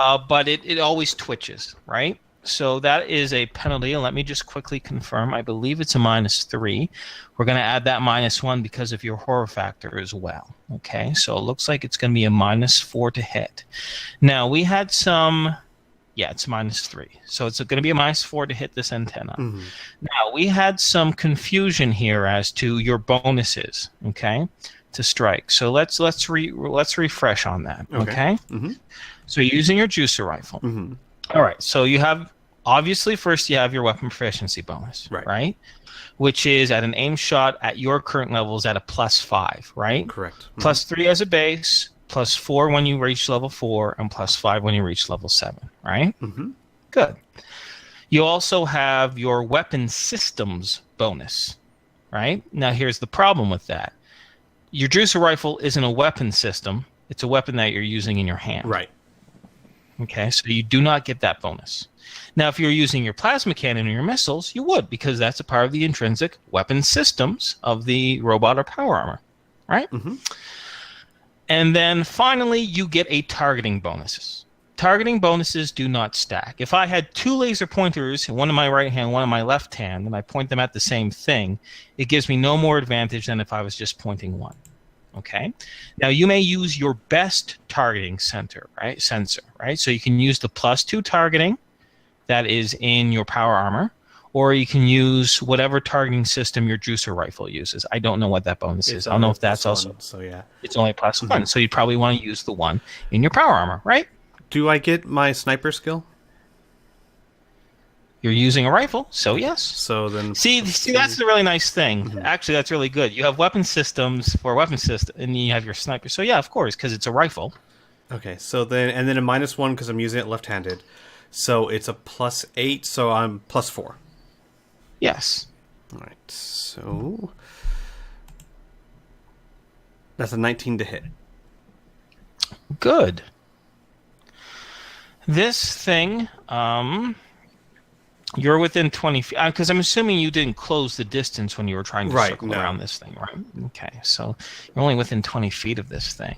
but it always twitches, right? So that is a penalty. And let me just quickly confirm. I believe it's a -3. We're going to add that -1 because of your horror factor as well. Okay, so it looks like it's going to be a -4 to hit. Now, we had some... Yeah, it's -3. So it's going to be a -4 to hit this antenna. Now, we had some confusion here as to your bonuses, okay, to strike. So let's refresh on that, okay? So you're using your juicer rifle. All right, so you have... Obviously, first you have your weapon proficiency bonus, right? Which is at an aim shot at your current levels at a +5, right? Correct. +3 as a base, +4 when you reach level 4, and +5 when you reach level 7, right? Good. You also have your weapon systems bonus, right? Now here's the problem with that. Your juicer rifle isn't a weapon system. It's a weapon that you're using in your hand. Right. Okay, so you do not get that bonus. Now, if you're using your plasma cannon or your missiles, you would, because that's a part of the intrinsic weapon systems of the robot or power armor, right? And then finally, you get a targeting bonus. targeting bonuses do not stack. If I had 2 laser pointers, one in my right hand, one in my left hand, and I point them at the same thing, it gives me no more advantage than if I was just pointing one. Okay. Now you may use your best targeting sensor, right? So you can use the +2 targeting that is in your power armor, or you can use whatever targeting system your juicer rifle uses. I don't know what that bonus is. I don't know if that's also. So yeah, it's only +1. So you'd probably want to use the one in your power armor, right? Do I get my sniper skill? You're using a rifle, so yes. So then, see, that's the really nice thing. Actually, that's really good. You have weapon systems for a weapon system, and you have your sniper. So yeah, of course, because it's a rifle. Okay, so then a -1 because I'm using it left-handed. So it's a +8, so I'm +4. Yes. All right, so that's a 19 to hit. Good. This thing, you're within 20 feet, because I'm assuming you didn't close the distance when you were trying to circle around this thing, right? Okay, so you're only within 20 feet of this thing.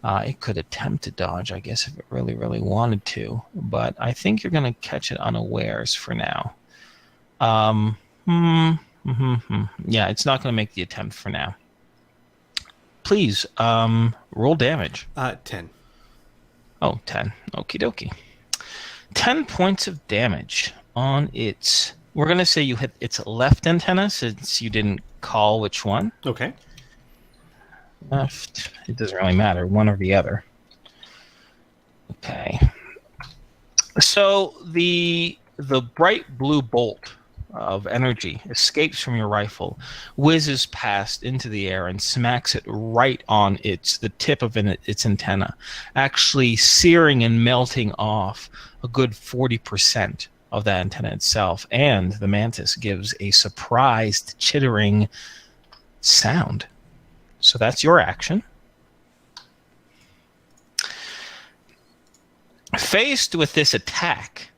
It could attempt to dodge, I guess, if it really, really wanted to, but I think you're going to catch it unawares for now. Yeah, it's not going to make the attempt for now. Please, roll damage. 10. Oh, 10. Okie dokie. 10 points of damage on its... We're going to say you hit its left antenna since you didn't call which one. Okay. Left. It doesn't really matter, one or the other. Okay. So the bright blue bolt of energy escapes from your rifle, whizzes past into the air, and smacks it right on the tip of its antenna, actually searing and melting off a good 40% of that antenna itself. And the mantis gives a surprised, chittering sound. So that's your action. Faced with this attack,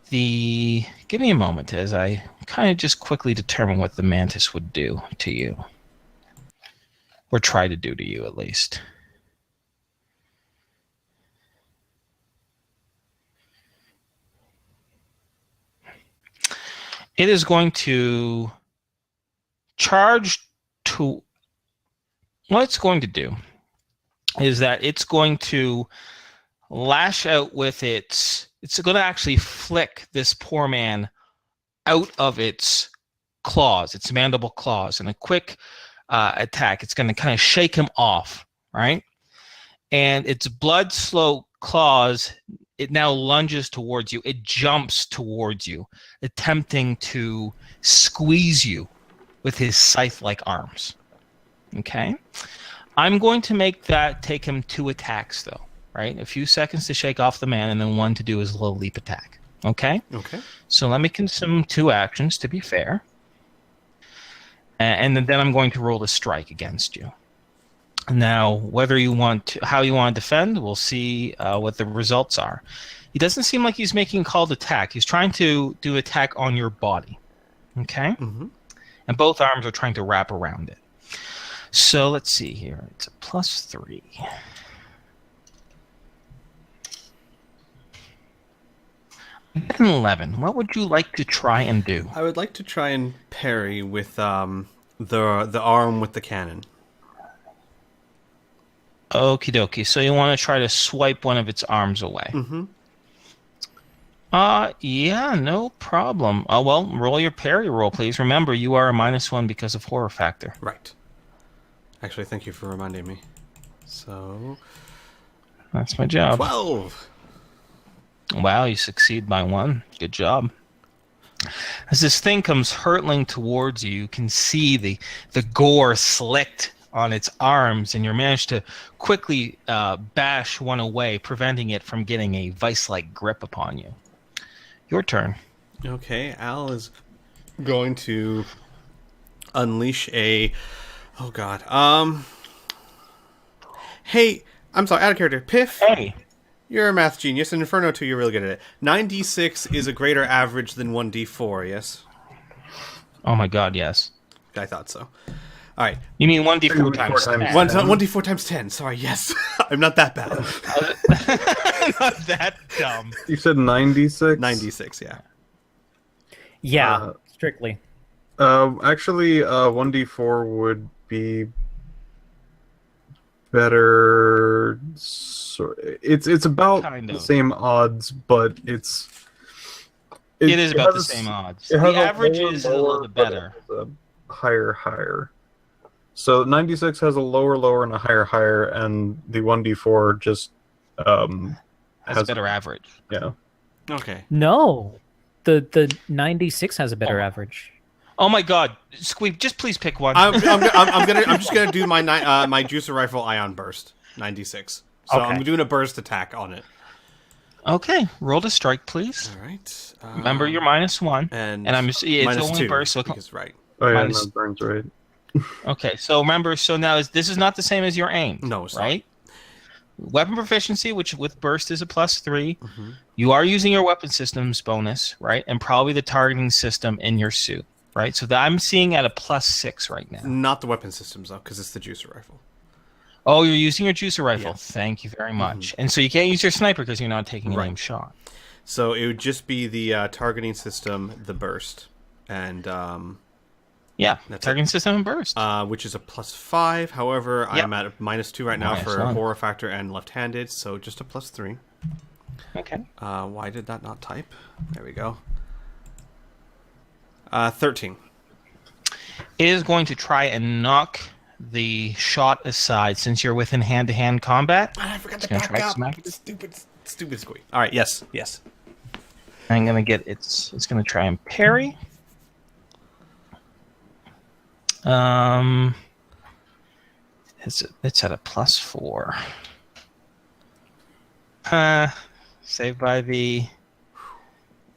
give me a moment as I kind of just quickly determine what the mantis would do to you. Or try to do to you, at least. It is going to charge to... What it's going to do is that it's going to lash out with it's going to actually flick this poor man out of its claws, its mandible claws, in a quick attack. It's going to kind of shake him off, right? And its blood-slow claws, it now lunges towards you. It jumps towards you, attempting to squeeze you with his scythe-like arms. Okay? I'm going to make that take him 2 attacks, though. Right? A few seconds to shake off the man, and then 1 to do his little leap attack. Okay? Okay. So let me consume 2 actions, to be fair. And then I'm going to roll a strike against you. Now, how you want to defend, we'll see what the results are. He doesn't seem like he's making a called attack. He's trying to do attack on your body. Okay? Mm-hmm. And both arms are trying to wrap around it. So let's see here. It's a +3. An 11. What would you like to try and do? I would like to try and parry with the arm with the cannon. Okie dokie. So you want to try to swipe one of its arms away. Mm-hmm. Yeah, no problem. Well, roll your parry roll, please. Remember, you are a -1 because of horror factor. Right. Actually, thank you for reminding me. So... That's my job. 12! Wow, you succeed by 1. Good job. As this thing comes hurtling towards you, you can see the gore slicked on its arms, and you manage to quickly bash one away, preventing it from getting a vice-like grip upon you. Your turn. Okay, Al is going to unleash a... Oh, God. Hey, I'm sorry, out of character. Piff? Hey. You're a math genius. In Inferno 2, you're really good at it. 9d6 is a greater average than 1d4, yes? Oh my god, yes. I thought so. All right. You mean 1d4 1d4 times times 10. 1d4 times 10. Sorry, yes. I'm not that bad. Not that dumb. You said 96? 96, yeah. Yeah, strictly. Actually, 1d4 would be better. It's about Kind the of. same odds, but it It is about the has same odds. it has The a average lower, is a little bit but better. it has a higher. So 96 has a lower, and a higher, and the 1d4 just Has a better average. yeah. Okay. No, the 96 has a better average. Oh my god. Squeep, just please pick one. I'm just gonna do my my juicer rifle ion burst 96. So Okay. I'm doing a burst attack on it. Okay, roll to strike, please. All right. Remember, you're -1. and it's minus only 2, burst, so because right. Oh yeah, Minus- no, Burns right. okay. So remember, now this is not the same as your aim. No, it's not. right? Weapon proficiency, which with burst is a +3. Mhm. You are using your weapon systems bonus, right? And probably the targeting system in your suit, right? So that I'm seeing at a +6 right now. Not the weapon systems though, because it's the juicer rifle. Oh, you're using your juicer rifle. Yes. Thank you very much. And so you can't use your sniper because you're not taking an Right. aim shot. So it would just be the targeting system, the burst, and Yeah, That's targeting system and burst. which is a +5. However, Yep. I'm at a -2 right now for -1. horror factor and left-handed, so just a +3. Okay. Why did that not type? There we go. 13. It is going to try and knock the shot aside since you're within hand-to-hand combat. I forgot to gonna back try to up. smack it. Stupid squeak. All right, yes. I'm gonna get it's gonna try and parry. It's at a +4. Saved by the.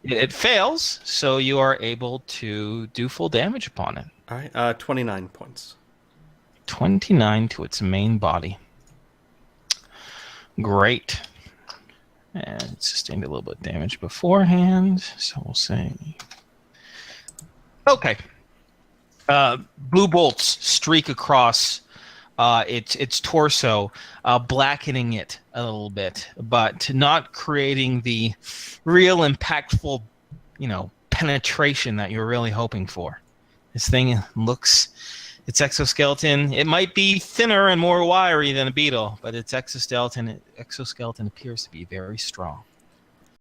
It fails, so you are able to do full damage upon it. All right, 29 points. 29 to its main body. Great. And it sustained a little bit of damage beforehand, so we'll say. Okay. Blue bolts streak across its torso, blackening it a little bit, but not creating the real impactful, penetration that you're really hoping for. This thing looks, its exoskeleton, it might be thinner and more wiry than a beetle, but its exoskeleton appears to be very strong.